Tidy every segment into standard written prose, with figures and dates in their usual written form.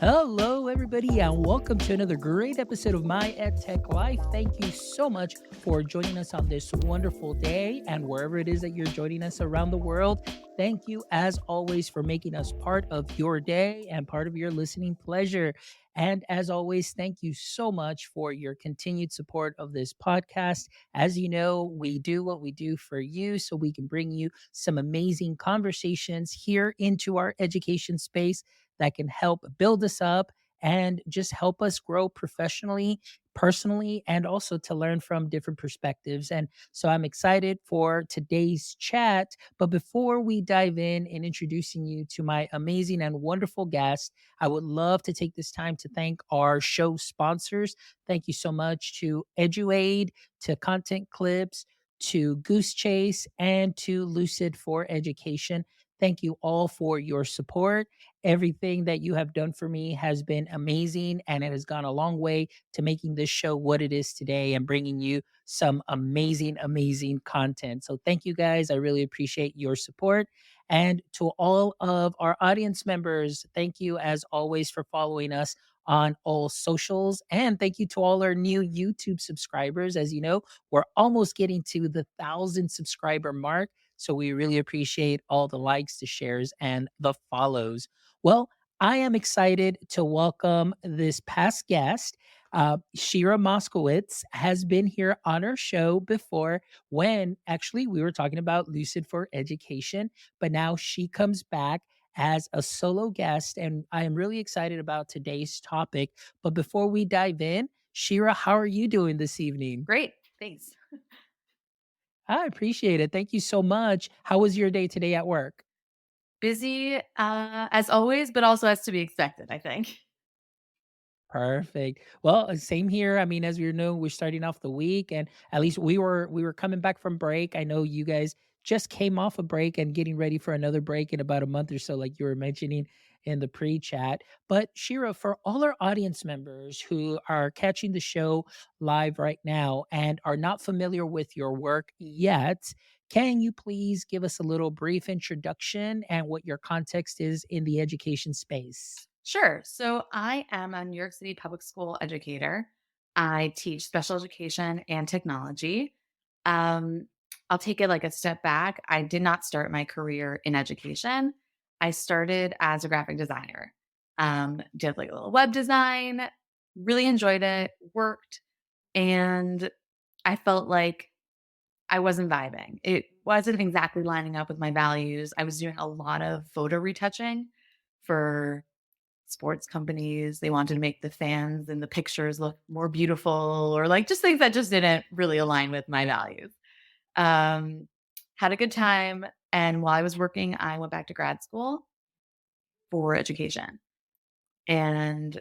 Hello, everybody, and welcome to another great episode of My EdTech Life. Thank you so much for joining us on this wonderful day, and wherever it is that you're joining us around the world, thank you, as always, for making us part of your day and part of your listening pleasure. And as always, thank you so much for your continued support of this podcast. As you know, we do what we do for you so we can bring you some amazing conversations here into our education space that can help build us up and just help us grow professionally, personally, and also to learn from different perspectives. And so I'm excited for today's chat. But before we dive in introducing you to my amazing and wonderful guest, I would love to take this time to thank our show sponsors. Thank you so much to EduAid, to Content Clips, to Goose Chase, and to Lucid for Education. Thank you all for your support. Everything that you have done for me has been amazing, and it has gone a long way to making this show what it is today and bringing you some amazing, amazing content. So, thank you guys. I really appreciate your support. And to all of our audience members, thank you as always for following us on all socials. And thank you to all our new YouTube subscribers. As you know, we're almost getting to the 1,000 subscriber mark. So we really appreciate all the likes, the shares, and the follows. Well, I am excited to welcome this past guest. Shira Moskovitz has been here on our show before when actually we were talking about Lucid for Education, but now she comes back as a solo guest, and I am really excited about today's topic. But before we dive in, Shira, how are you doing this evening? Great. Thanks. I appreciate it. Thank you so much. How was your day today at work? Busy, as always, but also as to be expected, I think. Perfect. Well, same here. I mean, as we know, we're starting off the week, and at least we were coming back from break. I know you guys just came off a break and getting ready for another break in about a month or so, like you were mentioning in the pre-chat. But Shira, for all our audience members who are catching the show live right now and are not familiar with your work yet, can you please give us a little brief introduction and what your context is in the education space? Sure. So I am a New York City public school educator. I teach special education and technology. Um, I'll take it like a step back. I did not start my career in education. I started as a graphic designer. Did like a little web design, really enjoyed it, worked, and I felt like I wasn't vibing. It wasn't exactly lining up with my values. I was doing a lot of photo retouching for sports companies. They wanted to make the fans and the pictures look more beautiful or like just things that just didn't really align with my values. Um, had a good time. And while I was working, I went back to grad school for education. And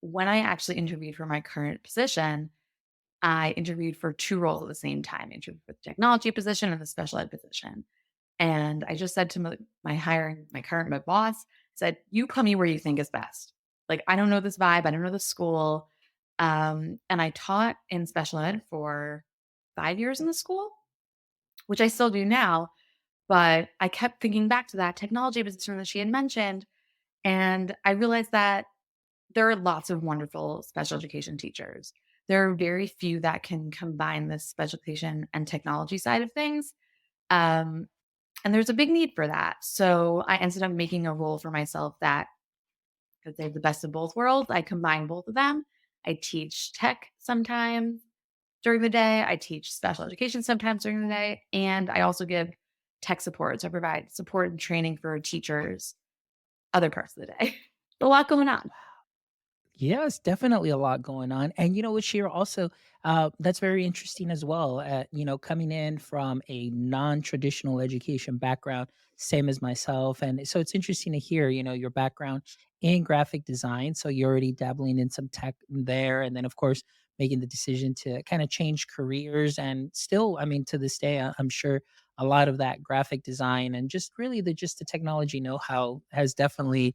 when I actually interviewed for my current position, I interviewed for 2 roles at the same time, interviewed for the technology position and the special ed position. And I just said to my boss, said, "You put me where you think is best. Like, I don't know this vibe. I don't know the school." And I taught in special ed for 5 years in the school, which I still do now. But I kept thinking back to that technology position that she had mentioned. And I realized that there are lots of wonderful special education teachers. There are very few that can combine this special education and technology side of things. Um, and there's a big need for that. So I ended up making a role for myself that could say the best of both worlds. I combine both of them. I teach tech sometimes during the day. I teach special education sometimes during the day. And I also give tech support. So I provide support and training for teachers other parts of the day. A lot going on. Yes, definitely a lot going on. And you know what, Shira, also, that's very interesting as well. Coming in from a non-traditional education background, same as myself. And so it's interesting to hear, your background in graphic design. So you're already dabbling in some tech there. And then, of course, making the decision to kind of change careers. And still, I mean, to this day, I'm sure a lot of that graphic design and just really the technology know-how has definitely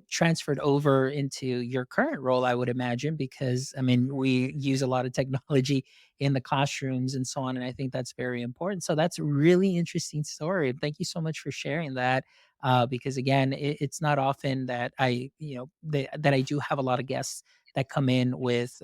transferred over into your current role, I would imagine, because I mean, we use a lot of technology in the classrooms and so on. And I think that's very important. So that's a really interesting story. And thank you so much for sharing that. because again, it's not often that that I do have a lot of guests that come in with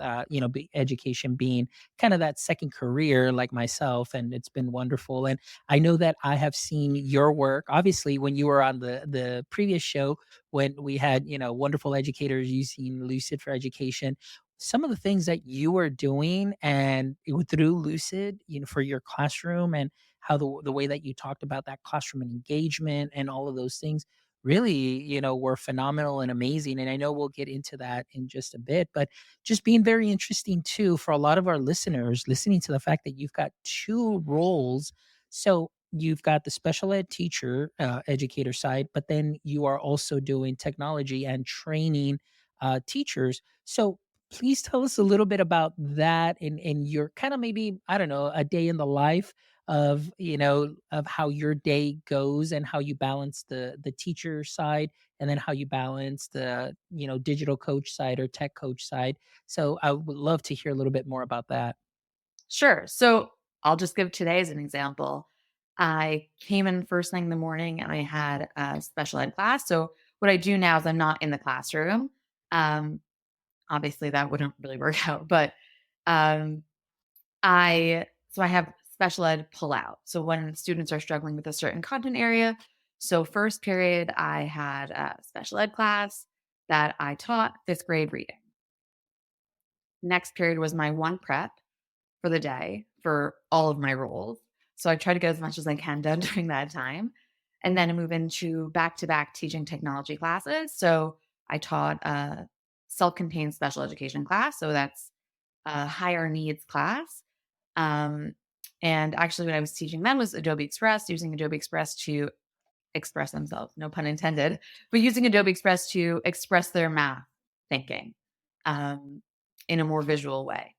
education being kind of that second career like myself, and it's been wonderful. And I know that I have seen your work obviously when you were on the previous show, when we had wonderful educators using Lucid for education. Some of the things that you were doing and through Lucid, for your classroom, and how the way that you talked about that classroom engagement and all of those things really, were phenomenal and amazing. And I know we'll get into that in just a bit, but just being very interesting too for a lot of our listeners listening to the fact that you've got two roles. So you've got the special ed teacher, educator side, but then you are also doing technology and training teachers. So please tell us a little bit about that in your kind of, maybe, I don't know, a day in the life of of how your day goes and how you balance the teacher side, and then how you balance the digital coach side or tech coach side. So I would love to hear a little bit more about that. Sure. So I'll just give today as an example. I came in first thing in the morning and I had a special ed class. So what I do now is I'm not in the classroom. Um, Obviously that wouldn't really work out, but um, I have special ed pull out. So when students are struggling with a certain content area, so first period I had a special ed class that I taught fifth grade reading. Next period was my one prep for the day for all of my roles. So I try to get as much as I can done during that time. And then I move into back to back teaching technology classes. So I taught a self contained special education class. So that's a higher needs class. Um, and actually, what I was teaching then was Adobe Express, using Adobe Express to express themselves, no pun intended, but using Adobe Express to express their math thinking um, in a more visual way.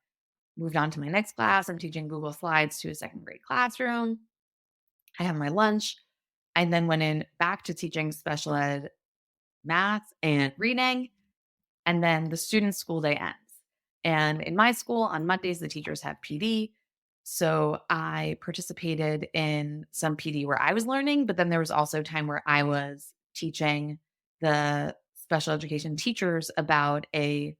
Moved on to my next class. I'm teaching Google Slides to a second grade classroom. I have my lunch. And then went in back to teaching special ed math and reading. And then the students' school day ends. And in my school, on Mondays, the teachers have PD. So I participated in some PD where I was learning, but then there was also time where I was teaching the special education teachers about an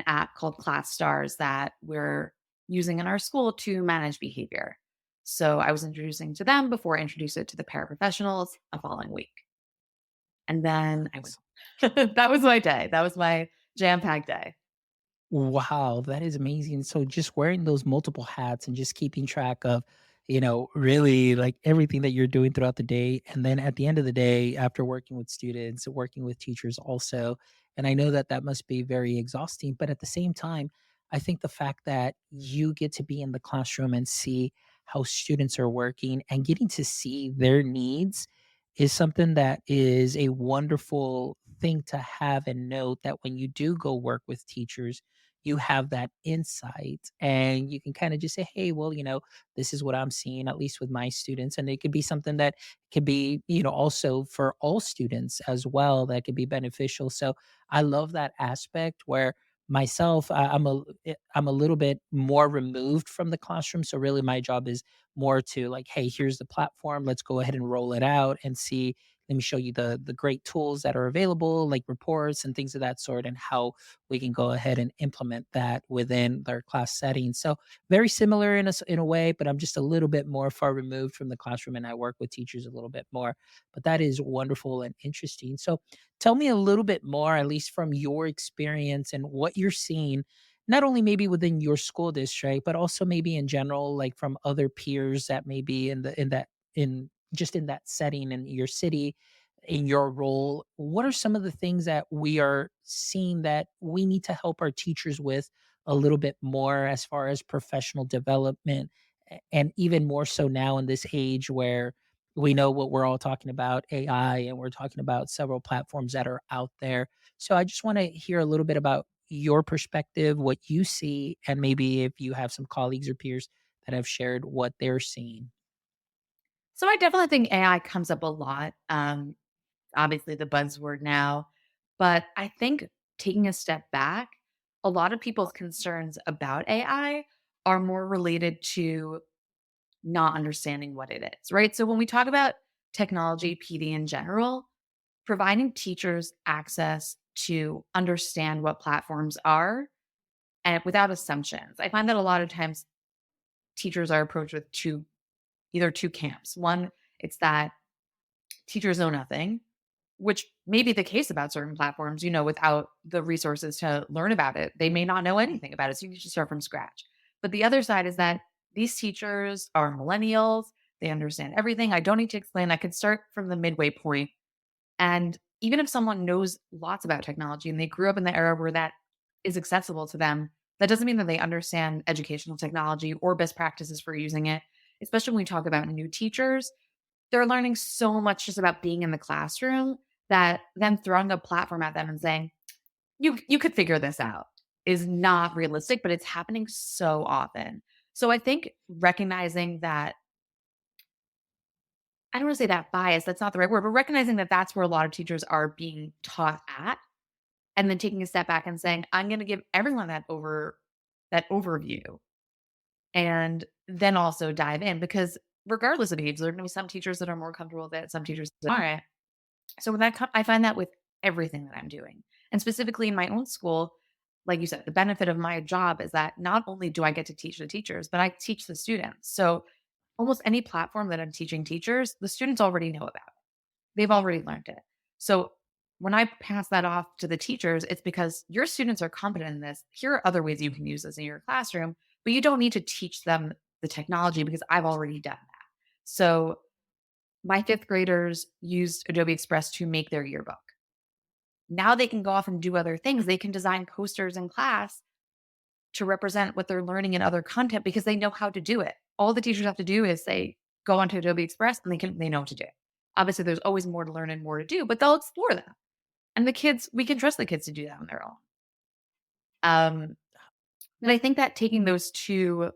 app called Class Stars that we're using in our school to manage behavior. So I was introducing to them before I introduced it to the paraprofessionals a following week. And then I went that was my day. That was my jam-packed day. Wow, that is amazing. So just wearing those multiple hats and just keeping track of, really like everything that you're doing throughout the day. And then at the end of the day, after working with students, working with teachers also. And I know that that must be very exhausting. But at the same time, I think the fact that you get to be in the classroom and see how students are working and getting to see their needs is something that is a wonderful thing to have and note, that when you do go work with teachers, you have that insight and you can kind of just say, hey, well, this is what I'm seeing, at least with my students. And it could be something that could be, also for all students as well, that could be beneficial. So I love that aspect where myself, I'm a little bit more removed from the classroom. So really my job is more to like, hey, here's the platform, let's go ahead and roll it out and see, let me show you the great tools that are available, like reports and things of that sort, and how we can go ahead and implement that within their class setting. So very similar in a way, but I'm just a little bit more far removed from the classroom and I work with teachers a little bit more. But that is wonderful and interesting. So tell me a little bit more, at least from your experience and what you're seeing, not only maybe within your school district, but also maybe in general, like from other peers that may be in just in that setting in your city, in your role. What are some of the things that we are seeing that we need to help our teachers with a little bit more as far as professional development? And even more so now in this age where we know what we're all talking about, AI, and we're talking about several platforms that are out there. So I just want to hear a little bit about your perspective, what you see, and maybe if you have some colleagues or peers that have shared what they're seeing. So I definitely think AI comes up a lot. Obviously the buzzword now, but I think taking a step back, a lot of people's concerns about AI are more related to not understanding what it is, right? So when we talk about technology, PD in general, providing teachers access to understand what platforms are and without assumptions. I find that a lot of times teachers are approached with either two camps. One, it's that teachers know nothing, which may be the case about certain platforms, without the resources to learn about it. They may not know anything about it. So you need to start from scratch. But the other side is that these teachers are millennials. They understand everything. I don't need to explain. I could start from the midway point. And even if someone knows lots about technology and they grew up in the era where that is accessible to them, that doesn't mean that they understand educational technology or best practices for using it. Especially when we talk about new teachers, they're learning so much just about being in the classroom that them throwing a platform at them and saying, you could figure this out is not realistic, but it's happening so often. So I think recognizing that, I don't want to say that bias, that's not the right word, but recognizing that that's where a lot of teachers are being taught at, and then taking a step back and saying, I'm going to give everyone that overview, and then also dive in, because regardless of age, there are going to be some teachers that are more comfortable with it, some teachers that aren't. So when I find that with everything that I'm doing, and specifically in my own school, like you said, the benefit of my job is that not only do I get to teach the teachers, but I teach the students. So almost any platform that I'm teaching teachers, the students already know about. They've already learned it. So when I pass that off to the teachers, it's because your students are competent in this. Here are other ways you can use this in your classroom, but you don't need to teach them the technology because I've already done that. So my fifth graders used Adobe Express to make their yearbook. Now they can go off and do other things. They can design posters in class to represent what they're learning in other content because they know how to do it. All the teachers have to do is say, go onto Adobe Express and they know what to do. Obviously, there's always more to learn and more to do, but they'll explore them. And the kids, we can trust the kids to do that on their own. And I think that taking those two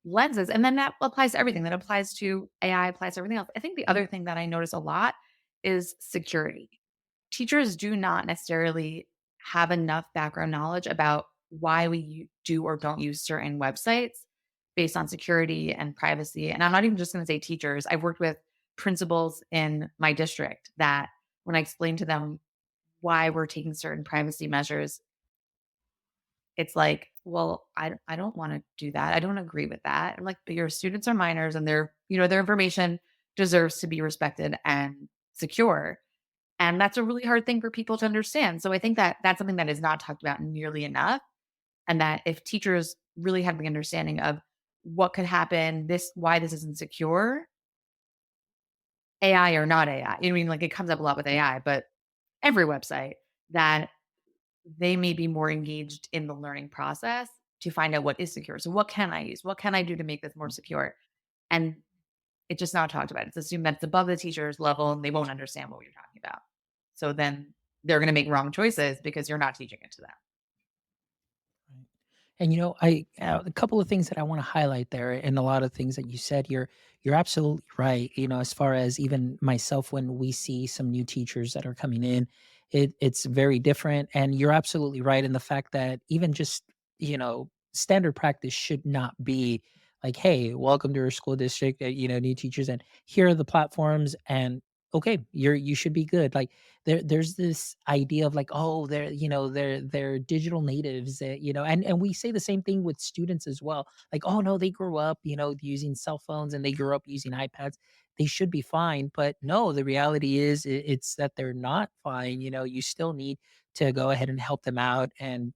lenses, and then that applies to everything. That applies to AI, applies to everything else. I think the other thing that I notice a lot is security. Teachers do not necessarily have enough background knowledge about why we do or don't use certain websites based on security and privacy. And I'm not even just going to say teachers. I've worked with principals in my district that when I explain to them why we're taking certain privacy measures, it's like, well, I don't want to do that. I don't agree with that. I'm like, but your students are minors and their information deserves to be respected and secure. And that's a really hard thing for people to understand. So I think that that's something that is not talked about nearly enough. And that if teachers really have the understanding of what could happen, why this isn't secure, AI or not AI, I mean, like it comes up a lot with AI, but every website, that they may be more engaged in the learning process to find out what is secure. So what can I use? What can I do to make this more secure? And it's just not talked about. It's assumed that it's above the teacher's level and they won't understand what you're talking about. So then they're going to make wrong choices because you're not teaching it to them. Right. And a couple of things that I want to highlight there, and a lot of things that you said, you're absolutely right. As far as even myself, when we see some new teachers that are coming in, it's very different. And you're absolutely right in the fact that even just standard practice should not be like, hey, welcome to our school district, new teachers, and here are the platforms, and okay, you should be good. Like there's this idea of like, oh, they're digital natives, and we say the same thing with students as well. Like, oh no, they grew up, using cell phones and they grew up using iPads. They should be fine. But no, the reality is it's that they're not fine. You still need to go ahead and help them out, and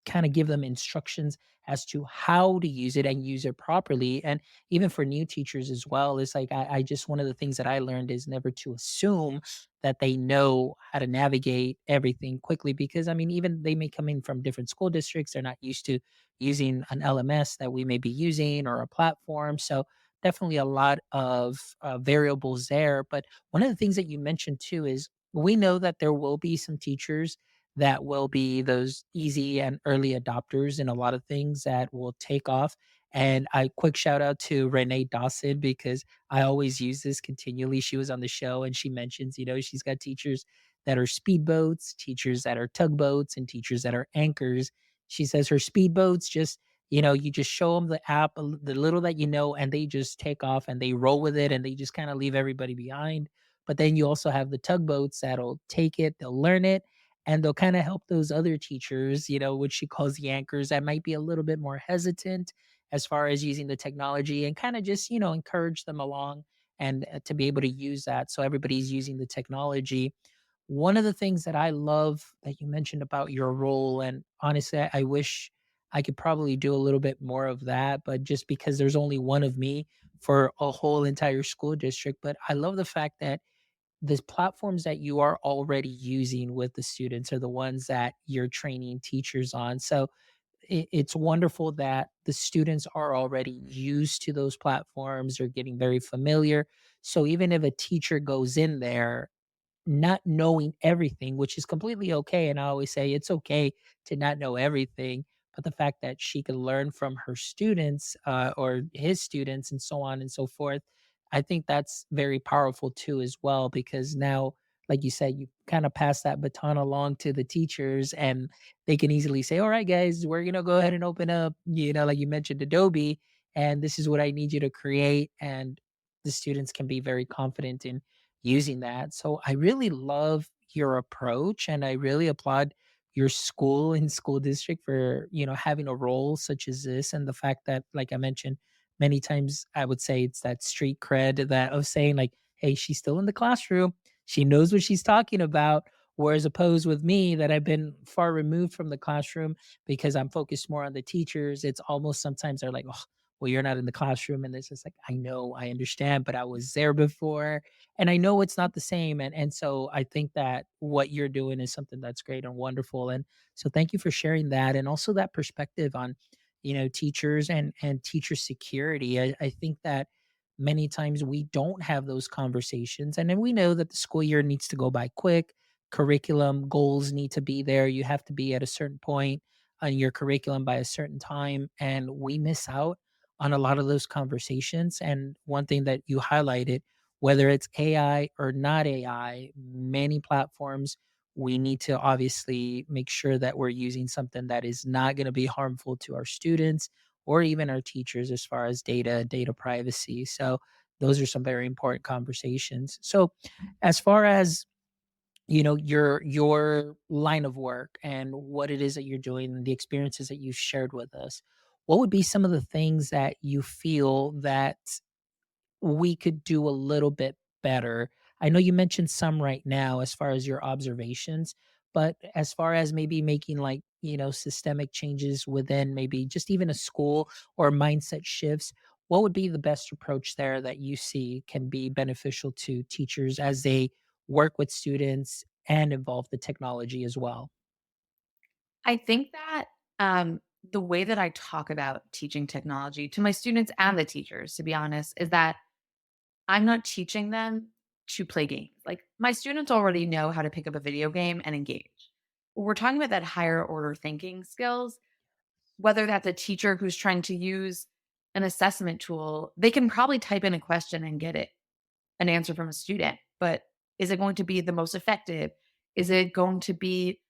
kind of give them instructions as to how to use it and use it properly. And even for new teachers as well, it's like I just, one of the things that I learned is never to assume that they know how to navigate everything quickly, because I mean, even they may come in from different school districts, they're not used to using an LMS that we may be using or a platform. So definitely a lot of variables there. But one of the things that you mentioned too is we know that there will be some teachers that will be those easy and early adopters in a lot of things that will take off. And I quick shout out to Renee Dawson, because I always use this continually. She was on the show and she mentions, she's got teachers that are speedboats, teachers that are tugboats, and teachers that are anchors. She says her speedboats just You just show them the app, the little that you know, and they just take off and they roll with it and they just kind of leave everybody behind. But then you also have the tugboats that'll take it, they'll learn it, and they'll kind of help those other teachers, which she calls the anchors, that might be a little bit more hesitant as far as using the technology, and kind of just, encourage them along and to be able to use that. So everybody's using the technology. One of the things that I love that you mentioned about your role, and honestly, I wish I could probably do a little bit more of that, but just because there's only one of me for a whole entire school district. But I love the fact that the platforms that you are already using with the students are the ones that you're training teachers on. So it's wonderful that the students are already used to those platforms. They're getting very familiar. So even if a teacher goes in there not knowing everything, which is completely okay. And I always say it's okay to not know everything, but the fact that she can learn from her students or his students and so on and so forth, I think that's very powerful too, as well, because now, like you said, you kind of pass that baton along to the teachers and they can easily say, all right, guys, we're going to go ahead and open up, like you mentioned, Adobe, and this is what I need you to create. And the students can be very confident in using that. So I really love your approach and I really applaud your school and school district for, having a role such as this, and the fact that, like I mentioned many times, I would say it's that street cred that of saying like, hey, she's still in the classroom. She knows what she's talking about. Whereas opposed with me that I've been far removed from the classroom because I'm focused more on the teachers. It's almost sometimes they're like, oh, well, you're not in the classroom. And it's just like, I know, I understand, but I was there before and I know it's not the same. And so I think that what you're doing is something that's great and wonderful. And so thank you for sharing that, and also that perspective on, teachers and teacher security. I think that many times we don't have those conversations, and then we know that the school year needs to go by quick. Curriculum goals need to be there. You have to be at a certain point on your curriculum by a certain time, and we miss out on a lot of those conversations. And one thing that you highlighted, whether it's AI or not AI, many platforms, we need to obviously make sure that we're using something that is not going to be harmful to our students or even our teachers as far as data privacy. So those are some very important conversations. So as far as your line of work and what it is that you're doing and the experiences that you've shared with us, what would be some of the things that you feel that we could do a little bit better? I know you mentioned some right now as far as your observations, but as far as maybe making like, systemic changes within maybe just even a school or mindset shifts, what would be the best approach there that you see can be beneficial to teachers as they work with students and involve the technology as well? I think that the way that I talk about teaching technology to my students and the teachers, to be honest, is that I'm not teaching them to play games. Like my students already know how to pick up a video game and engage. We're talking about that higher order thinking skills, whether that's a teacher who's trying to use an assessment tool, they can probably type in a question and get it an answer from a student, but is it going to be the most effective? Is it going to be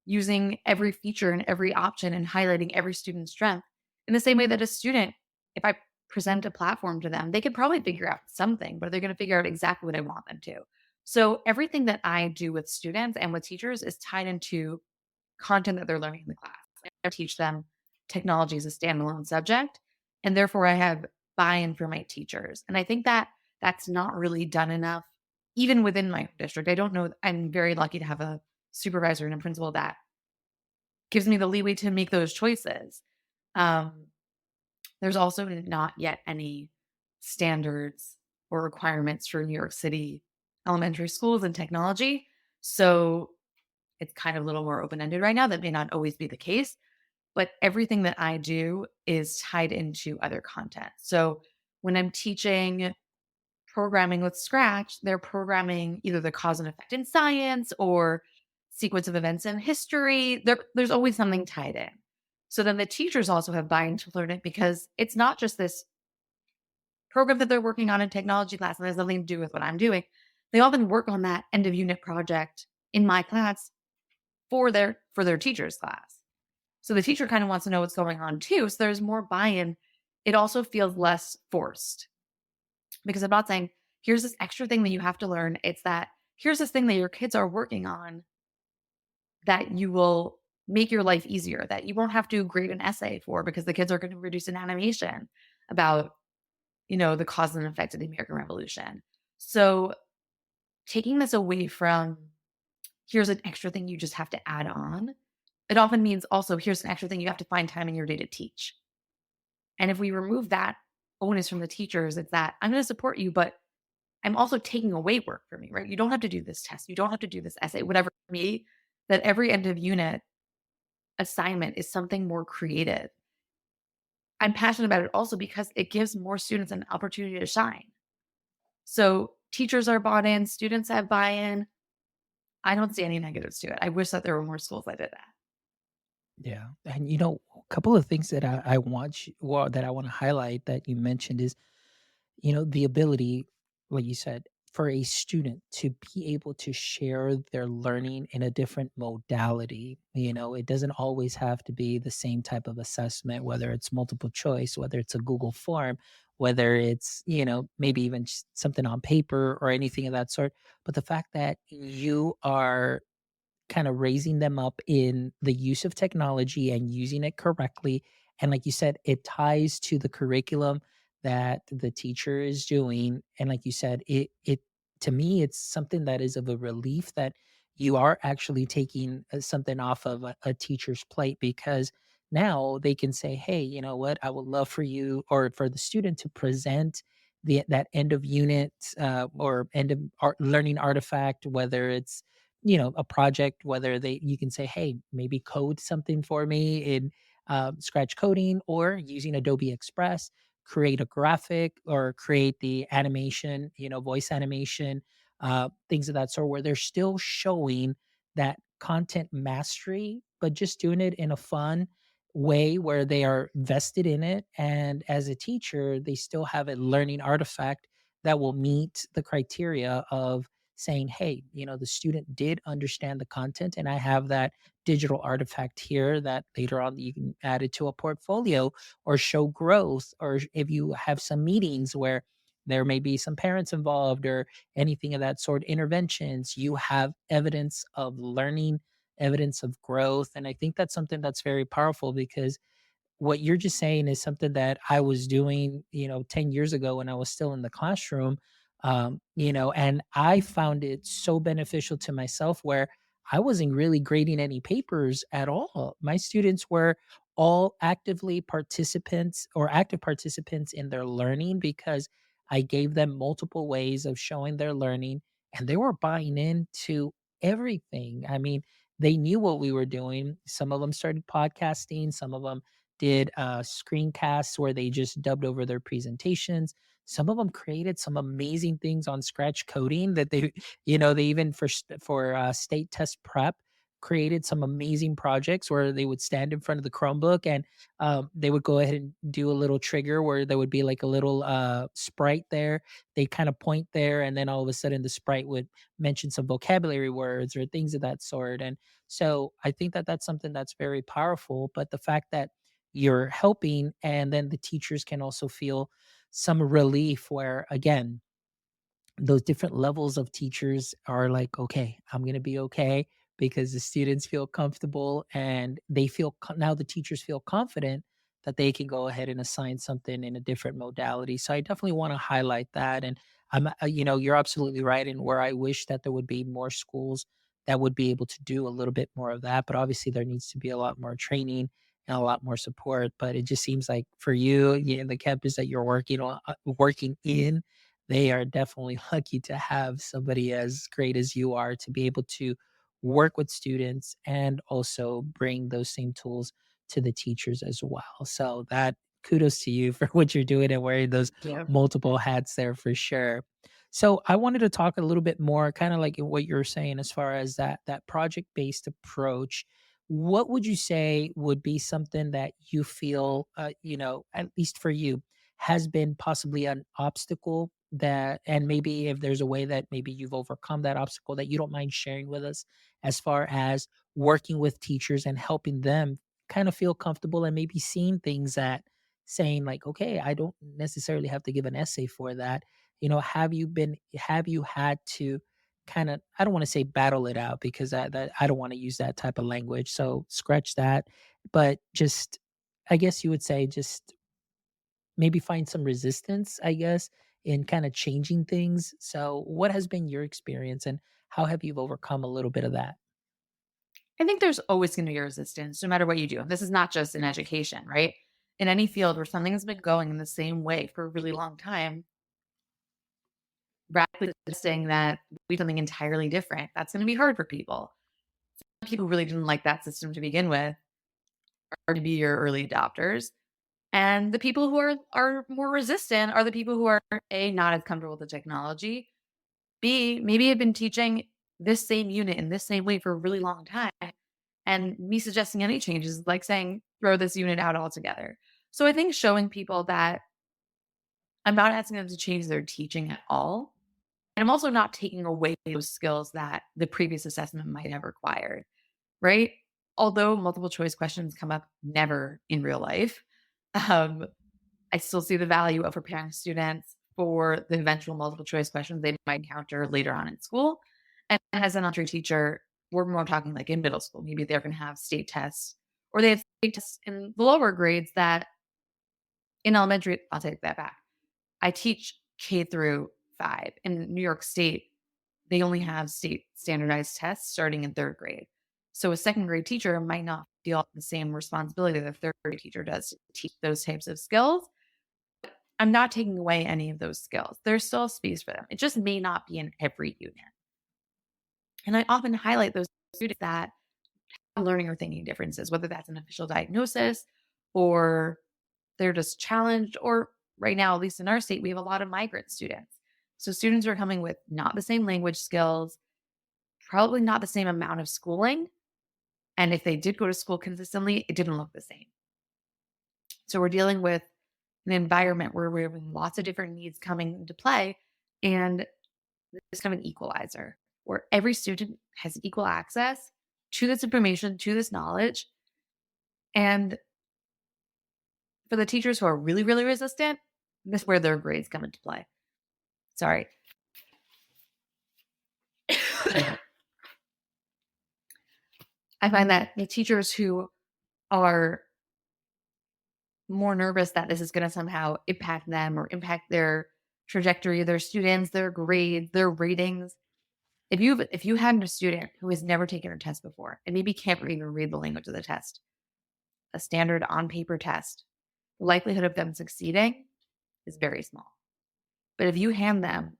using every feature and every option and highlighting every student's strength? In the same way that a student, if I present a platform to them, they could probably figure out something, but they're going to figure out exactly what I want them to. So everything that I do with students and with teachers is tied into content that they're learning in the class. I teach them technology as a standalone subject, and therefore I have buy-in from my teachers. And I think that that's not really done enough, even within my district. I don't know. I'm very lucky to have a supervisor and a principal that gives me the leeway to make those choices. Um, there's also not yet any standards or requirements for New York City elementary schools and technology. So it's kind of a little more open ended right now. That may not always be the case, but everything that I do is tied into other content. So when I'm teaching programming with Scratch, they're programming either the cause and effect in science or sequence of events in history. There's always something tied in. So then the teachers also have buy-in to learn it because it's not just this program that they're working on in technology class and has nothing to do with what I'm doing. They often work on that end of unit project in my class for their teacher's class. So the teacher kind of wants to know what's going on too. So there's more buy-in. It also feels less forced because I'm not saying, here's this extra thing that you have to learn. It's that here's this thing that your kids are working on that you will make your life easier, that you won't have to grade an essay for because the kids are going to produce an animation about, the cause and effect of the American Revolution. So taking this away from here's an extra thing you just have to add on, it often means also here's an extra thing you have to find time in your day to teach. And if we remove that onus from the teachers, it's that I'm going to support you, but I'm also taking away work from you, right? You don't have to do this test. You don't have to do this essay, whatever. For me, that every end of unit assignment is something more creative. I'm passionate about it also because it gives more students an opportunity to shine. So teachers are bought in, students have buy in. I don't see any negatives to it. I wish that there were more schools that did that. Yeah, and a couple of things that I want well, that I want to highlight that you mentioned is, the ability, like you said, for a student to be able to share their learning in a different modality. It doesn't always have to be the same type of assessment, whether it's multiple choice, whether it's a Google form, whether it's, maybe even just something on paper or anything of that sort. But the fact that you are kind of raising them up in the use of technology and using it correctly. And like you said, it ties to the curriculum that the teacher is doing. And like you said, it to me, it's something that is of a relief that you are actually taking something off of a teacher's plate, because now they can say, hey, you know what, I would love for you or for the student to present that end of unit or end of learning artifact, whether it's a project, whether you can say, hey, maybe code something for me in scratch coding, or using Adobe Express, create a graphic or create the animation, voice animation, things of that sort, where they're still showing that content mastery, but just doing it in a fun way where they are vested in it. And as a teacher, they still have a learning artifact that will meet the criteria of saying, hey, the student did understand the content, and I have that digital artifact here that later on you can add it to a portfolio or show growth. Or if you have some meetings where there may be some parents involved or anything of that sort, interventions, you have evidence of learning, evidence of growth. And I think that's something that's very powerful, because what you're just saying is something that I was doing, 10 years ago when I was still in the classroom. And I found it so beneficial to myself, where I wasn't really grading any papers at all. My students were all active participants in their learning, because I gave them multiple ways of showing their learning, and they were buying into everything. I mean, they knew what we were doing. Some of them started podcasting, some of them did screencasts where they just dubbed over their presentations. Some of them created some amazing things on scratch coding that they, they even for state test prep created some amazing projects where they would stand in front of the Chromebook, and they would go ahead and do a little trigger where there would be like a little sprite there. They kind of point there, and then all of a sudden the sprite would mention some vocabulary words or things of that sort. And so I think that that's something that's very powerful. But the fact that you're helping, and then the teachers can also feel some relief, where again, those different levels of teachers are like, okay, I'm going to be okay, because the students feel comfortable, and they feel now the teachers feel confident that they can go ahead and assign something in a different modality. So I definitely want to highlight that. And you're absolutely right in where I wish that there would be more schools that would be able to do a little bit more of that. But obviously there needs to be a lot more training and a lot more support. But it just seems like for you, the campus that you're working in, they are definitely lucky to have somebody as great as you are to be able to work with students and also bring those same tools to the teachers as well. So that kudos to you for what you're doing and wearing those Yeah. multiple hats there for sure. So I wanted to talk a little bit more, kind of like what you're saying, as far as that project based approach. What would you say would be something that you feel, at least for you, has been possibly an obstacle, that, and maybe if there's a way that maybe you've overcome that obstacle that you don't mind sharing with us, as far as working with teachers and helping them kind of feel comfortable and maybe seeing things that saying like, okay, I don't necessarily have to give an essay for that. Have you had to kind of, I don't want to say battle it out because that I don't want to use that type of language. So scratch that. But just, I guess you would say just maybe find some resistance, I guess, in kind of changing things. So what has been your experience and how have you overcome a little bit of that? I think there's always going to be resistance no matter what you do. This is not just in education, right? In any field where something has been going in the same way for a really long time, radically suggesting that we do something entirely different, that's going to be hard for people. People who really didn't like that system to begin with are going to be your early adopters. And the people who are more resistant are the people who are A, not as comfortable with the technology, B, maybe have been teaching this same unit in this same way for a really long time. And me suggesting any changes is like saying, throw this unit out altogether. So I think showing people that I'm not asking them to change their teaching at all. And I'm also not taking away those skills that the previous assessment might have required, right? Although multiple choice questions come up never in real life, um, I still see the value of preparing students for the eventual multiple choice questions they might encounter later on in school. And as an elementary teacher, we're more talking like in middle school. Maybe they're going to have state tests or they have state tests in the lower grades that in elementary, I'll take that back. I teach K through 5. In New York State, they only have state standardized tests starting in 3rd grade. So a second grade teacher might not feel the same responsibility that a 3rd grade teacher does to teach those types of skills. I'm not taking away any of those skills. There's still space for them. It just may not be in every unit. And I often highlight those students that have learning or thinking differences, whether that's an official diagnosis or they're just challenged, or right now, at least in our state, we have a lot of migrant students. So students are coming with not the same language skills, probably not the same amount of schooling. And if they did go to school consistently, it didn't look the same. So we're dealing with an environment where we're having lots of different needs coming into play. And this kind of an equalizer where every student has equal access to this information, to this knowledge. And for the teachers who are really, really resistant, this is where their grades come into play. Sorry. I find that the teachers who are more nervous that this is going to somehow impact them or impact their trajectory, their students, their grades, their ratings. If you had a student who has never taken a test before and maybe can't even read the language of the test, a standard on paper test, the likelihood of them succeeding is very small. But if you hand them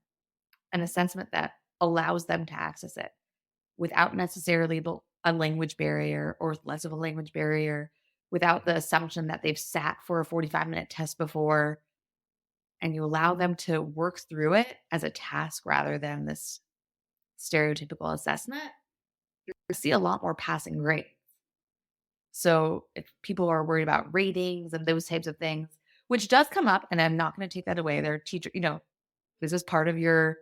an assessment that allows them to access it without necessarily a language barrier or less of a language barrier, without the assumption that they've sat for a 45-minute test before, and you allow them to work through it as a task rather than this stereotypical assessment, you see a lot more passing grades. So if people are worried about ratings and those types of things, which does come up, and I'm not going to take that away. Their teacher, this is part of your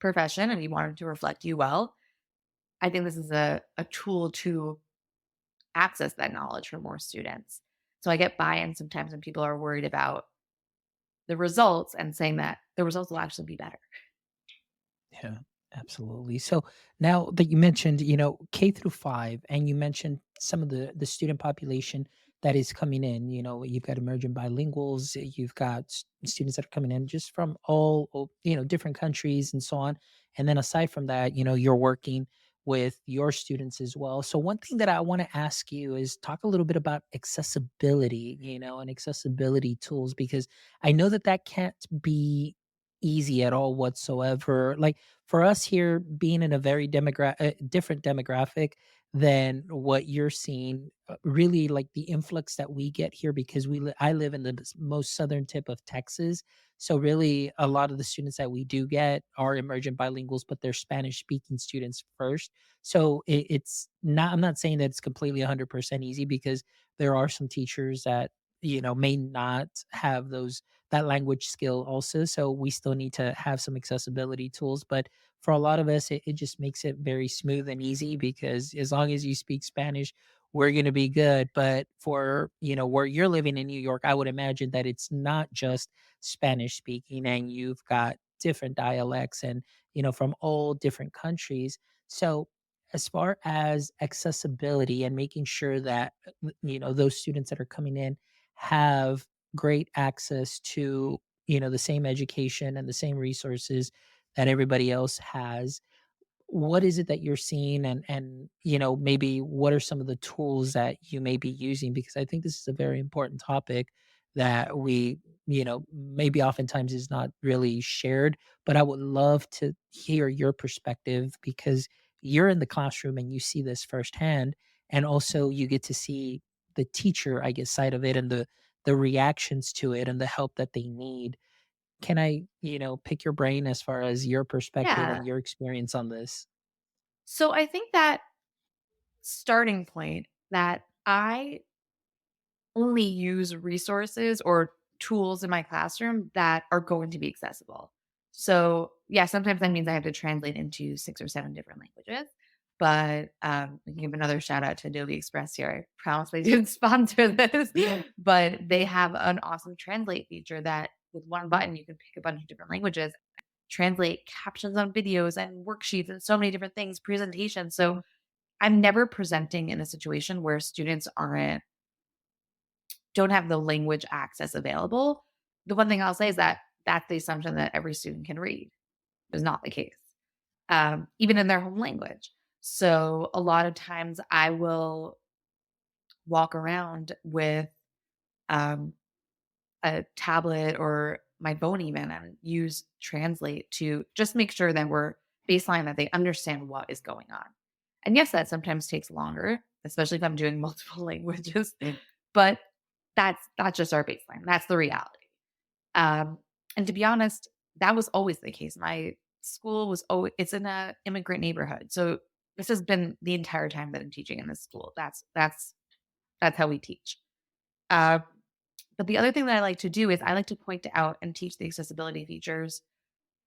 profession and you want it to reflect you well. I think this is a tool to access that knowledge for more students. So I get buy-in sometimes when people are worried about the results and saying that the results will actually be better. Yeah, absolutely. So now that you mentioned, K through 5, and you mentioned some of the student population that is coming in, you've got emerging bilinguals, you've got students that are coming in just from different countries and so on. And then aside from that, you're working with your students as well. So one thing that I want to ask you is talk a little bit about accessibility, and accessibility tools, because I know that that can't be easy at all whatsoever. Like for us here, being in a very different demographic than what you're seeing, really like the influx that we get here because I live in the most southern tip of Texas. So really, a lot of the students that we do get are emergent bilinguals, but they're Spanish speaking students first. So it's not. I'm not saying that it's completely 100% easy because there are some teachers that may not have that language skill also. So we still need to have some accessibility tools. But for a lot of us, it just makes it very smooth and easy because as long as you speak Spanish, we're going to be good. But for, where you're living in New York, I would imagine that it's not just Spanish speaking and you've got different dialects and, from all different countries. So, as far as accessibility and making sure that, those students that are coming in have great access to, the same education and the same resources that everybody else has, what is it that you're seeing, and maybe what are some of the tools that you may be using, because I think this is a very important topic that we, maybe oftentimes is not really shared, but I would love to hear your perspective because you're in the classroom and you see this firsthand, and also you get to see the teacher, I guess, side of it, and the reactions to it and the help that they need. Can I, pick your brain as far as your perspective Yeah. and your experience on this? So I think that starting point that I only use resources or tools in my classroom that are going to be accessible. So, yeah, sometimes that means I have to translate into 6 or 7 different languages, but, I can give another shout out to Adobe Express here. I promise they didn't sponsor this, but they have an awesome translate feature that with one button, you can pick a bunch of different languages, translate captions on videos and worksheets and so many different things, presentations. So, I'm never presenting in a situation where students don't have the language access available. The one thing I'll say is that that's the assumption that every student can read. Is not the case, even in their home language. So a lot of times I will walk around with um, a tablet or my phone even and use Translate to just make sure that we're baseline that they understand what is going on. And yes, that sometimes takes longer, especially if I'm doing multiple languages, but that's just our baseline. That's the reality. Um, and to be honest, that was always the case. My school was always it's in a immigrant neighborhood. So this has been the entire time that I'm teaching in this school. That's how we teach. Uh, but the other thing that I like to do is I like to point out and teach the accessibility features,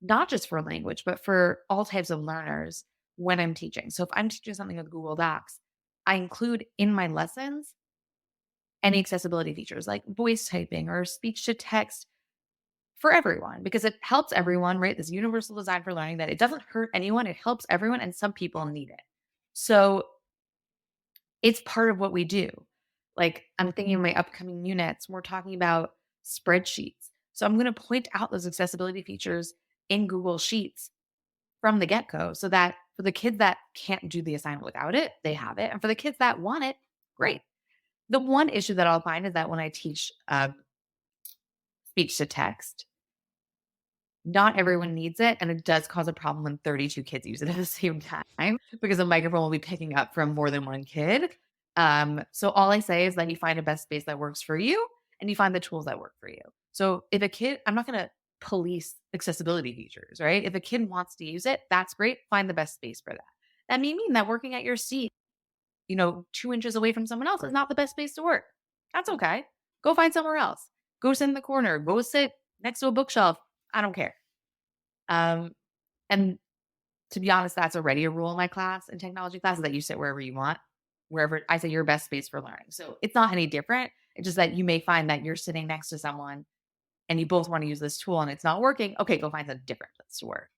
not just for language, but for all types of learners when I'm teaching. So if I'm teaching something with Google Docs, I include in my lessons any accessibility features like voice typing or speech to text for everyone because it helps everyone, right? This universal design for learning that it doesn't hurt anyone, it helps everyone, and some people need it. So it's part of what we do. Like I'm thinking of my upcoming units, we're talking about spreadsheets. So I'm going to point out those accessibility features in Google Sheets from the get go so that for the kids that can't do the assignment without it, they have it. And for the kids that want it, great. The one issue that I'll find is that when I teach speech to text, not everyone needs it, and it does cause a problem when 32 kids use it at the same time because the microphone will be picking up from more than one kid. So all I say is that you find a best space that works for you and you find the tools that work for you. So if a kid I'm not gonna police accessibility features, right? If a kid wants to use it, that's great. Find the best space for that. That may mean that working at your seat, 2 inches away from someone else is not the best space to work. That's okay. Go find somewhere else. Go sit in the corner. Go sit next to a bookshelf. I don't care. Um, and to be honest, that's already a rule in my class in technology classes that you sit wherever you want, wherever I say your best space for learning. So it's not any different. It's just that you may find that you're sitting next to someone and you both want to use this tool and it's not working. Okay, go find a different place to work.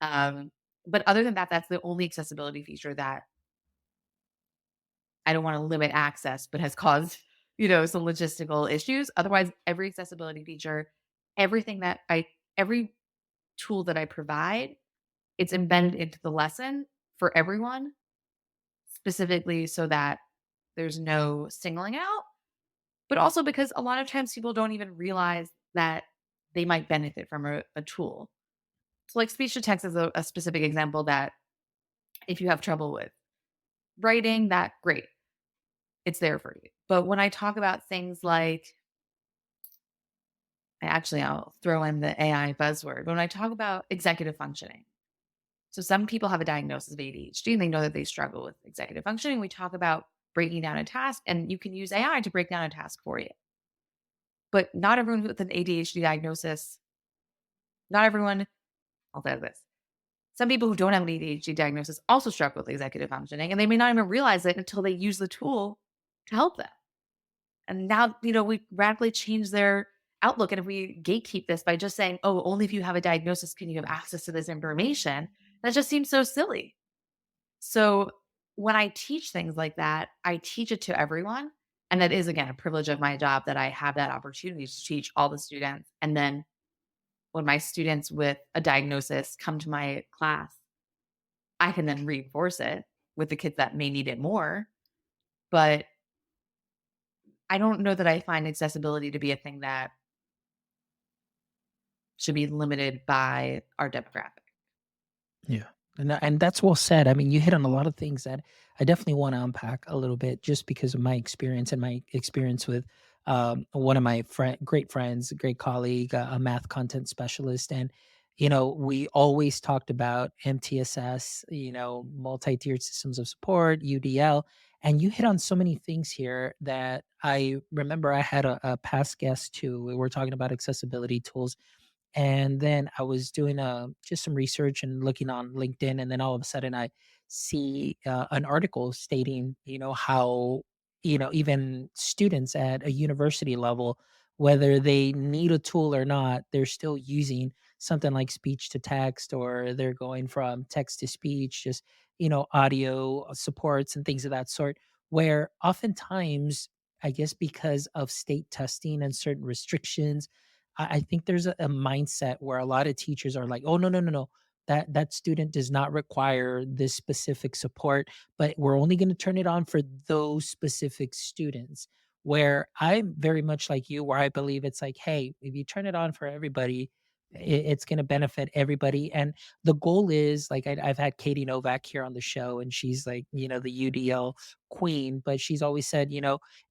Um, but other than that, that's the only accessibility feature that I don't want to limit access, but has caused, some logistical issues. Otherwise, every accessibility feature, everything that every tool that I provide, it's embedded into the lesson for everyone, specifically so that there's no singling out, but also because a lot of times people don't even realize that they might benefit from a tool. So, like speech to text is a specific example that if you have trouble with writing, that great, it's there for you. But when I talk about things like, I'll throw in the AI buzzword. When I talk about executive functioning, so some people have a diagnosis of ADHD and they know that they struggle with executive functioning. We talk about breaking down a task and you can use AI to break down a task for you. But not everyone with an ADHD diagnosis, not everyone, I'll say this. Some people who don't have an ADHD diagnosis also struggle with executive functioning, and they may not even realize it until they use the tool to help them. And now, we radically change their outlook. And if we gatekeep this by just saying, oh, only if you have a diagnosis can you have access to this information, that just seems so silly. So when I teach things like that, I teach it to everyone. And that is, again, a privilege of my job that I have that opportunity to teach all the students. And then when my students with a diagnosis come to my class, I can then reinforce it with the kids that may need it more. But I don't know that I find accessibility to be a thing that should be limited by our demographic. Yeah. And that's well said. I mean, you hit on a lot of things that I definitely want to unpack a little bit just because of my experience and my experience with one of my great friends, a great colleague, a math content specialist. And, we always talked about MTSS, multi tiered systems of support, UDL. And you hit on so many things here that I remember I had a past guest too. We were talking about accessibility tools, and then I was doing just some research and looking on LinkedIn, and then all of a sudden I see an article stating, how even students at a university level, whether they need a tool or not, they're still using something like speech to text, or they're going from text to speech, just audio supports and things of that sort. Where oftentimes, I guess because of state testing and certain restrictions, I think there's a mindset where a lot of teachers are like, "Oh, no, no, no, no. That student does not require this specific support, but we're only going to turn it on for those specific students." Where I'm very much like you, where I believe it's like, hey, if you turn it on for everybody, it's going to benefit everybody. And the goal is like, I've had Katie Novak here on the show, and she's like, the UDL queen, but she's always said,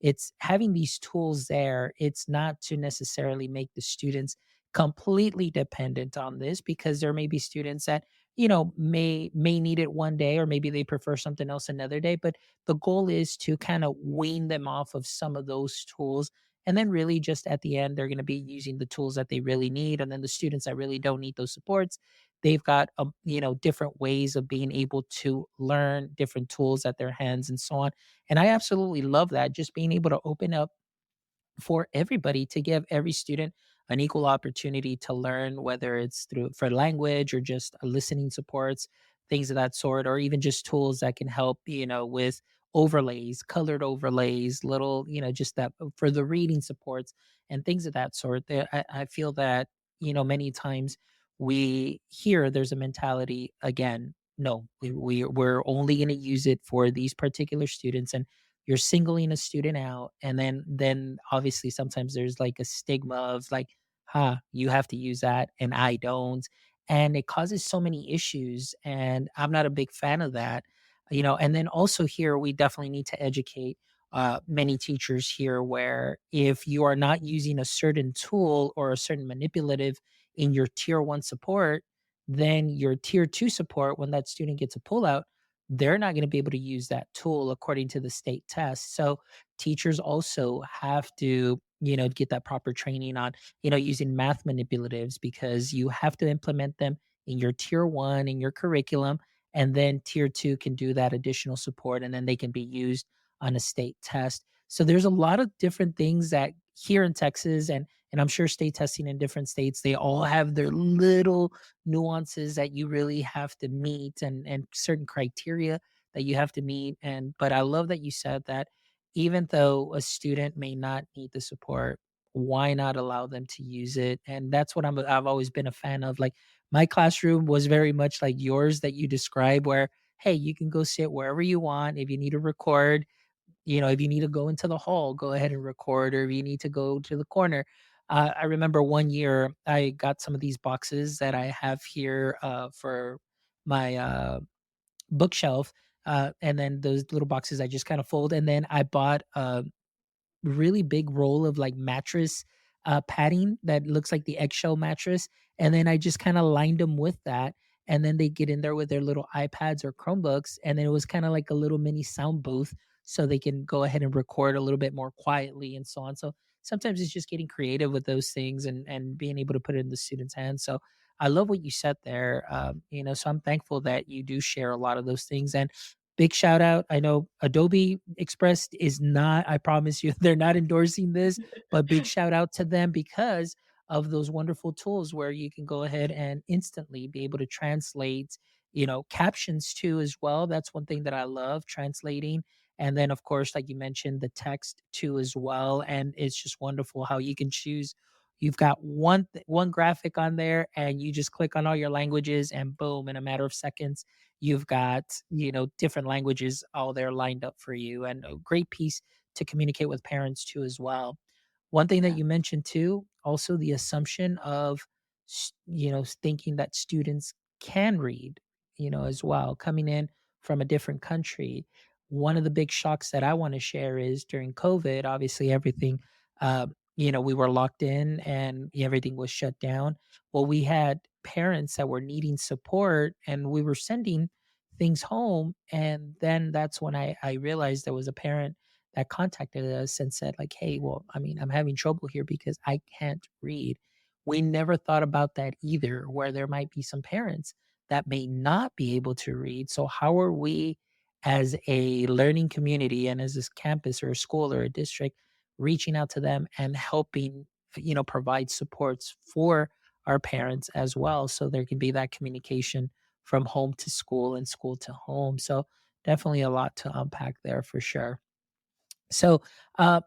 it's having these tools there. It's not to necessarily make the students completely dependent on this, because there may be students that may need it one day, or maybe they prefer something else another day. But the goal is to kind of wean them off of some of those tools, and then really just at the end they're going to be using the tools that they really need. And then the students that really don't need those supports, they've got different ways of being able to learn, different tools at their hands, and so on. And I absolutely love that, just being able to open up for everybody, to give every student an equal opportunity to learn, whether it's through for language or just listening supports, things of that sort, or even just tools that can help, with overlays, colored overlays, little, just that for the reading supports and things of that sort. I feel that, many times we hear there's a mentality again, no, we're only going to use it for these particular students, and you're singling a student out. And then obviously sometimes there's like a stigma of like, you have to use that and I don't. And it causes so many issues, and I'm not a big fan of that. And then also here we definitely need to educate many teachers here, where if you are not using a certain tool or a certain manipulative in your tier 1 support, then your tier 2 support, when that student gets a pullout, they're not going to be able to use that tool according to the state test. So teachers also have to, get that proper training on, using math manipulatives, because you have to implement them in your tier 1 in your curriculum, and then tier 2 can do that additional support, and then they can be used on a state test. So there's a lot of different things that here in Texas, and I'm sure state testing in different states, they all have their little nuances that you really have to meet, and certain criteria that you have to meet. And but I love that you said that even though a student may not need the support, why not allow them to use it? And that's what I've always been a fan of. Like, my classroom was very much like yours that you describe, where hey, you can go sit wherever you want. If you need to record, if you need to go into the hall, go ahead and record, or if you need to go to the corner. I remember one year I got some of these boxes that I have here for my bookshelf. And then those little boxes I just kind of fold. And then I bought really big roll of like mattress padding that looks like the eggshell mattress, and then I just kind of lined them with that, and then they get in there with their little iPads or Chromebooks, and then it was kind of like a little mini sound booth, so they can go ahead and record a little bit more quietly and so on. So sometimes it's just getting creative with those things, and being able to put it in the students' hands. So I love what you said there. So I'm thankful that you do share a lot of those things. And big shout out. I know Adobe Express is not, I promise you, they're not endorsing this, but big shout out to them because of those wonderful tools where you can go ahead and instantly be able to translate, captions too as well. That's one thing that I love translating. And then of course, like you mentioned, the text too as well. And it's just wonderful how you can choose. You've got one graphic on there and you just click on all your languages and boom, in a matter of seconds, you've got, different languages all there lined up for you, and a great piece to communicate with parents too as well. One thing that Yeah. you mentioned too, also the assumption of, thinking that students can read, as well, coming in from a different country. One of the big shocks that I want to share is during COVID, obviously everything, we were locked in and everything was shut down. Well, we had parents that were needing support and we were sending things home. And then that's when I realized there was a parent that contacted us and said, like, hey, well, I mean, I'm having trouble here because I can't read. We never thought about that either, where there might be some parents that may not be able to read. So how are we as a learning community and as this campus or a school or a district reaching out to them and helping, provide supports for our parents as well, so there can be that communication from home to school and school to home. So definitely a lot to unpack there for sure. So, uh,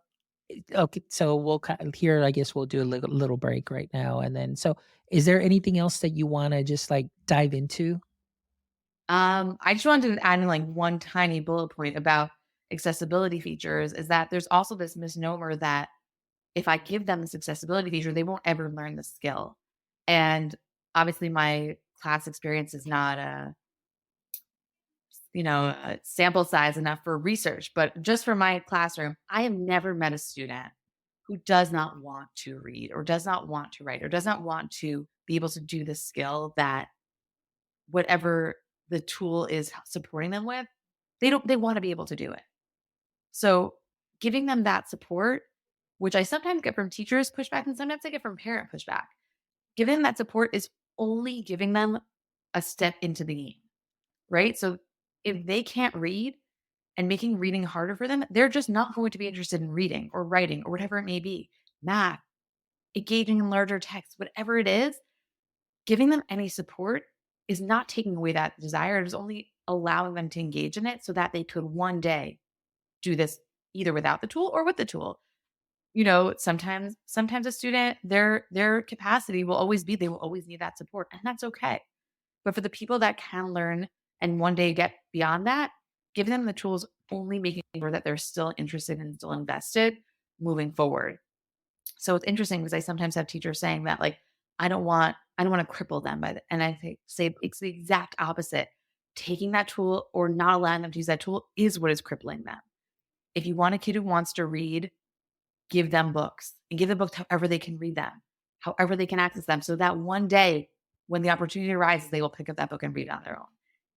okay, so we'll here. I guess we'll do a little break right now, and then. So, is there anything else that you want to just like dive into? I just wanted to add in like one tiny bullet point about accessibility features is that there's also this misnomer that if I give them this accessibility feature, they won't ever learn the skill. And obviously, my class experience is not a sample size enough for research, but just for my classroom, I have never met a student who does not want to read or does not want to write or does not want to be able to do the skill that whatever the tool is supporting them with, they want to be able to do it. So giving them that support, which I sometimes get from teachers pushback and sometimes I get from parent pushback, giving them that support is only giving them a step into the game, right? So if they can't read and making reading harder for them, they're just not going to be interested in reading or writing or whatever it may be, math, engaging in larger text, whatever it is. Giving them any support is not taking away that desire. It is only allowing them to engage in it so that they could one day do this either without the tool or with the tool. Sometimes a student, their capacity will always be they will always need that support, and that's okay. But for the people that can learn and one day get beyond that, giving them the tools, only making sure that they're still interested and still invested moving forward. So it's interesting because I sometimes have teachers saying that like, I don't want to cripple them by the, and say it's the exact opposite. Taking that tool or not allowing them to use that tool is what is crippling them. If you want a kid who wants to read, give them books and give the books however they can read them, however they can access them. So that one day when the opportunity arises, they will pick up that book and read it on their own.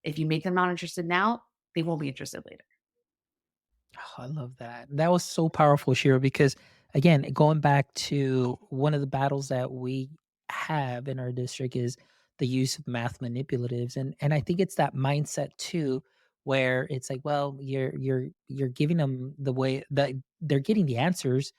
If you make them not interested now, they won't be interested later. Oh, I love that. That was so powerful, Shira, because again, going back to one of the battles that we have in our district is the use of math manipulatives. And I think it's that mindset too, where it's like, well, you're giving them the way that they're getting the answers.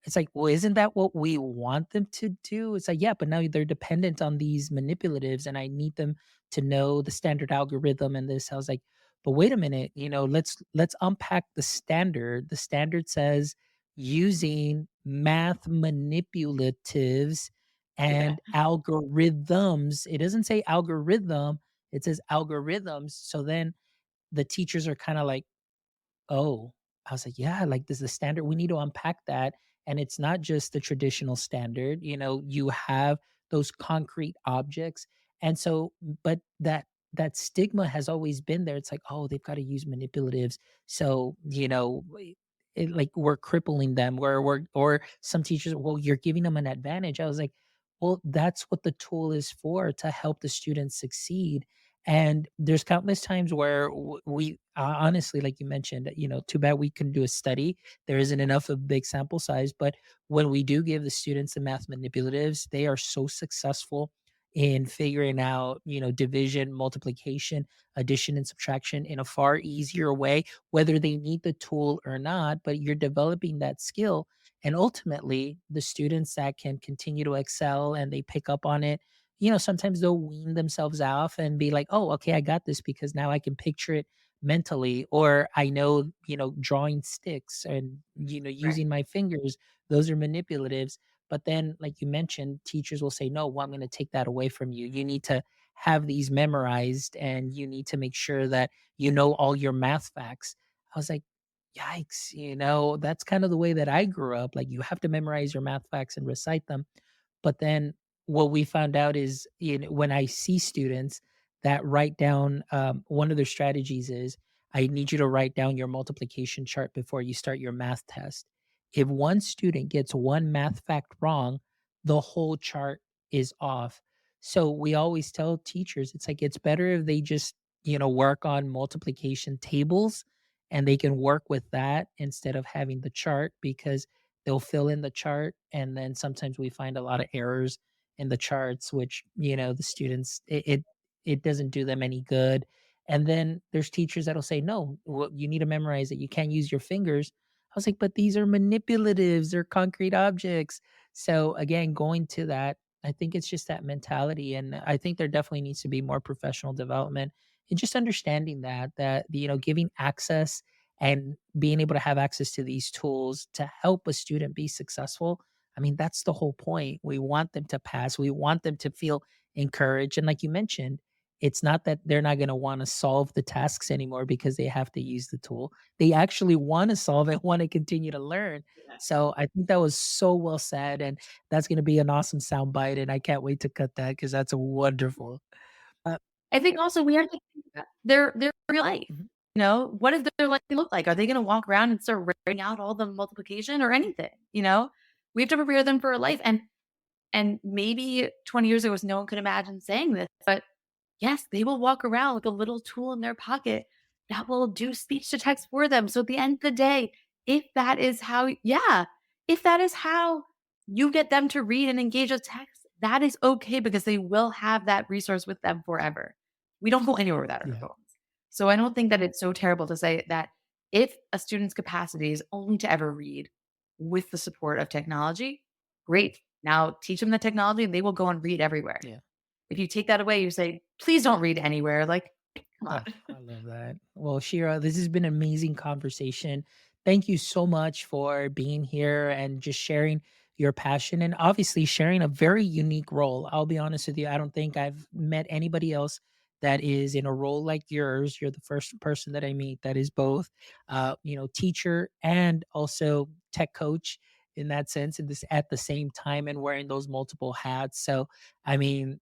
It's like, well, isn't that what we want them to do? It's like, yeah, but now they're dependent on these manipulatives and I need them to know the standard algorithm and this. I was like, but wait a minute, let's unpack the standard. The standard says using math manipulatives Yeah. and algorithms. It doesn't say algorithm, it says algorithms. So then the teachers are kind of like, oh, I was like, yeah, like this is the standard. We need to unpack that. And it's not just the traditional standard, you have those concrete objects. And so, but that stigma has always been there. It's like, oh, they've got to use manipulatives. So, like we're crippling them, where or some teachers, well, you're giving them an advantage. I was like, well, that's what the tool is for, to help the students succeed. And there's countless times where we honestly, like you mentioned, too bad we couldn't do a study. There isn't enough of big sample size. But when we do give the students the math manipulatives, they are so successful in figuring out, division, multiplication, addition, and subtraction in a far easier way, whether they need the tool or not, but you're developing that skill. And ultimately, the students that can continue to excel and they pick up on it, sometimes they'll wean themselves off and be like, oh, okay, I got this because now I can picture it mentally, or I know, drawing sticks and, Right. using my fingers, those are manipulatives. But then, like you mentioned, teachers will say, no, well, I'm going to take that away from you. You need to have these memorized and you need to make sure that you know all your math facts. I was like, yikes, that's kind of the way that I grew up. Like, you have to memorize your math facts and recite them. But then what we found out is, when I see students that write down, one of their strategies is, I need you to write down your multiplication chart before you start your math test. If one student gets one math fact wrong, the whole chart is off. So we always tell teachers, it's like, it's better if they just, work on multiplication tables and they can work with that instead of having the chart, because they'll fill in the chart and then sometimes we find a lot of errors in the charts, which, the students, it doesn't do them any good. And then there's teachers that'll say, no, well, you need to memorize it, you can't use your fingers. I was like, but these are manipulatives, they're concrete objects. So again, going to that, I think it's just that mentality. And I think there definitely needs to be more professional development and just understanding that, giving access and being able to have access to these tools to help a student be successful. I mean, that's the whole point. We want them to pass. We want them to feel encouraged. And like you mentioned, it's not that they're not going to want to solve the tasks anymore because they have to use the tool. They actually want to solve it, want to continue to learn. So I think that was so well said. And that's going to be an awesome soundbite. And I can't wait to cut that because that's wonderful. Uh, I think also we have to think about their real life. mhm. What does their life look like? Are they gonna walk around and start writing out all the multiplication or anything, you know? We have to prepare them for a life, and maybe 20 years ago, no one could imagine saying this, but yes, they will walk around with a little tool in their pocket that will do speech to text for them. So at the end of the day, if that is how yeah, if that is how you get them to read and engage with text, that is okay because they will have that resource with them forever. We don't go anywhere without our Yeah. phones. So I don't think that it's so terrible to say that if a student's capacity is only to ever read with the support of technology, great. Now teach them the technology and they will go and read everywhere. Yeah. If you take that away, you say, "Please don't read anywhere." Like, come on. Oh, I love that. Well, Shira, this has been an amazing conversation. Thank you so much for being here and just sharing your passion and obviously sharing a very unique role. I'll be honest with you, I don't think I've met anybody else that is in a role like yours. You're the first person that I meet that is both, teacher and also tech coach in that sense, and this at the same time and wearing those multiple hats. So, I mean,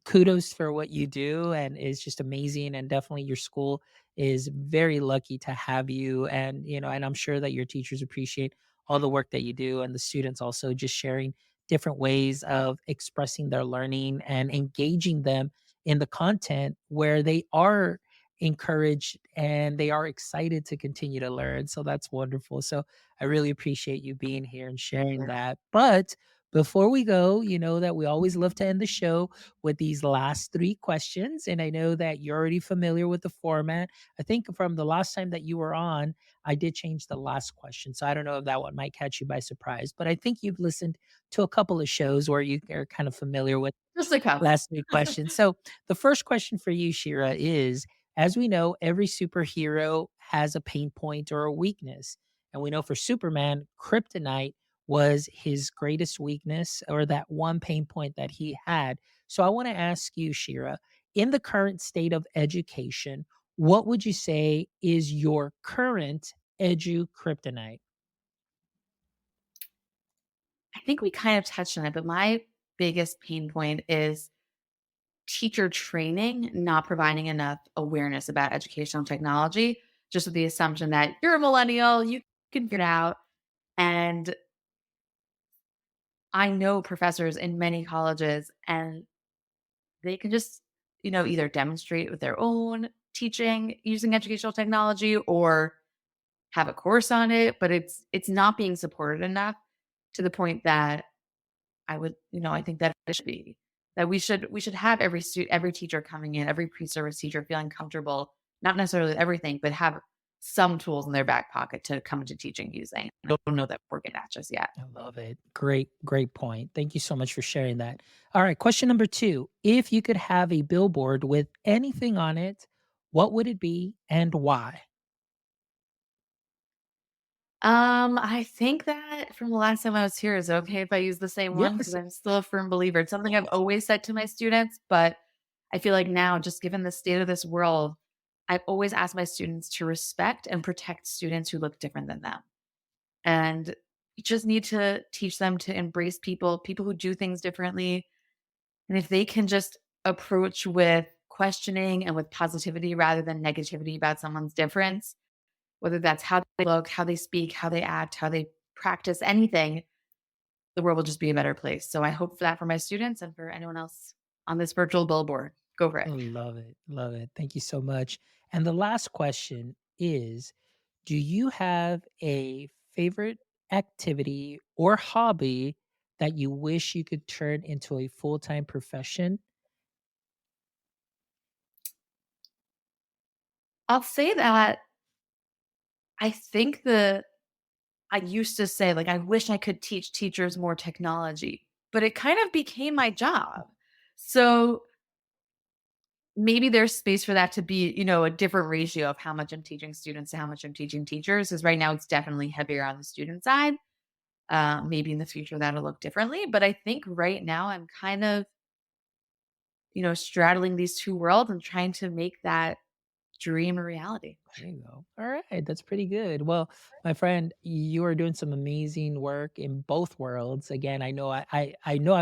kudos for what you do and it's just amazing, and definitely your school is very lucky to have you, and and I'm sure that your teachers appreciate all the work that you do, and the students also just sharing different ways of expressing their learning and engaging them in the content where they are encouraged and they are excited to continue to learn. So that's wonderful. So I really appreciate you being here and sharing that. But before we go, you know that we always love to end the show with these last three questions. And I know that you're already familiar with the format. I think from the last time that you were on, I did change the last question. So I don't know if that one might catch you by surprise, but I think you've listened to a couple of shows where you are kind of familiar with Just a couple. last three questions. So the first question for you, Shira, is, as we know, every superhero has a pain point or a weakness. And we know for Superman, kryptonite was his greatest weakness, or that one pain point that he had. So I want to ask you, Shira, in the current state of education, what would you say is your current edu kryptonite? I think we kind of touched on it, but my biggest pain point is teacher training not providing enough awareness about educational technology, just with the assumption that you're a millennial, you can figure it out. And I know professors in many colleges, and they can just, either demonstrate with their own teaching using educational technology or have a course on it, but it's not being supported enough to the point that I think that it should be. that we should have every teacher coming in, every pre-service teacher feeling comfortable, not necessarily with everything, but have some tools in their back pocket to come into teaching using. I don't know that we're good at just yet. I love it. Great point. Thank you so much for sharing that. All right, question number 2. If you could have a billboard with anything on it, what would it be and why? I think that from the last time I was here, is it okay if I use the same one? Because Yes. I'm still a firm believer. It's something I've always said to my students, but I feel like now, just given the state of this world, I've always asked my students to respect and protect students who look different than them. And you just need to teach them to embrace people who do things differently. And if they can just approach with questioning and with positivity rather than negativity about someone's difference, whether that's how they look, how they speak, how they act, how they practice anything, the world will just be a better place. So I hope for that for my students and for anyone else on this virtual billboard. Go for it. Love it. Love it. Thank you so much. And the last question is, do you have a favorite activity or hobby that you wish you could turn into a full-time profession? I'll say that I think I used to say, like, I wish I could teach teachers more technology, but it kind of became my job. So maybe there's space for that to be, a different ratio of how much I'm teaching students to how much I'm teaching teachers. Because right now it's definitely heavier on the student side. Maybe in the future that'll look differently. But I think right now I'm kind of, straddling these two worlds and trying to make that dream a reality. There you go. All right, that's pretty good. Well, my friend, you are doing some amazing work in both worlds. Again, I know I know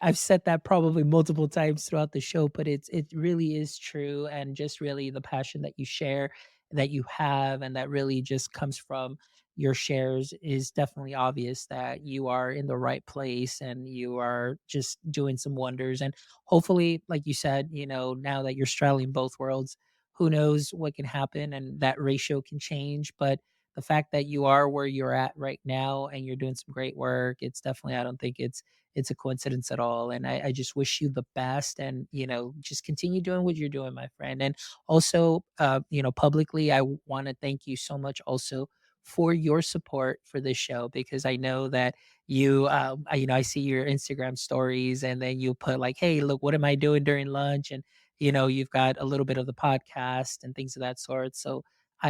I've said that probably multiple times throughout the show, but it really is true, and just really the passion that you share, that you have, and that really just comes from your shares is definitely obvious that you are in the right place and you are just doing some wonders. And hopefully, like you said, now that you're straddling both worlds, who knows what can happen and that ratio can change. But the fact that you are where you're at right now and you're doing some great work, it's definitely, I don't think it's a coincidence at all. And I just wish you the best, and just continue doing what you're doing, my friend. And also, publicly, I want to thank you so much also for your support for this show, because I know that I see your Instagram stories, and then you put like, hey, look, what am I doing during lunch? And you've got a little bit of the podcast and things of that sort. So,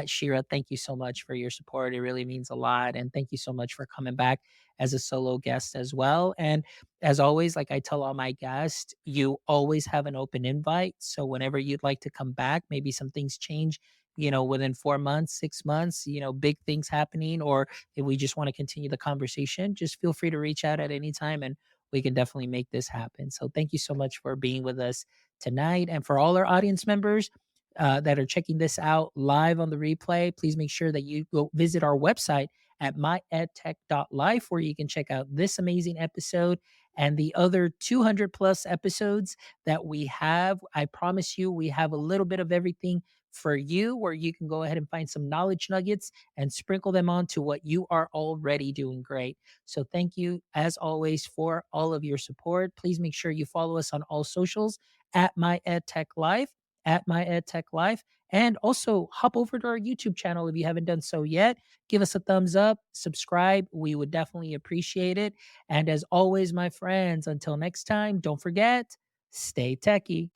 Shira, thank you so much for your support. It really means a lot. And thank you so much for coming back as a solo guest as well. And as always, like I tell all my guests, you always have an open invite. So, whenever you'd like to come back, maybe some things change. Within 4 months, 6 months, big things happening, or if we just want to continue the conversation, just feel free to reach out at any time, and we can definitely make this happen. So, thank you so much for being with us tonight. And for all our audience members that are checking this out live on the replay, please make sure that you go visit our website at myedtech.life, where you can check out this amazing episode and the other 200 plus episodes that we have. I promise you, we have a little bit of everything for you, where you can go ahead and find some knowledge nuggets and sprinkle them onto what you are already doing great. So, thank you as always for all of your support. Please make sure you follow us on all socials at My EdTech Life, at My EdTech Life. And also hop over to our YouTube channel if you haven't done so yet. Give us a thumbs up, subscribe. We would definitely appreciate it. And as always, my friends, until next time, don't forget, stay techie.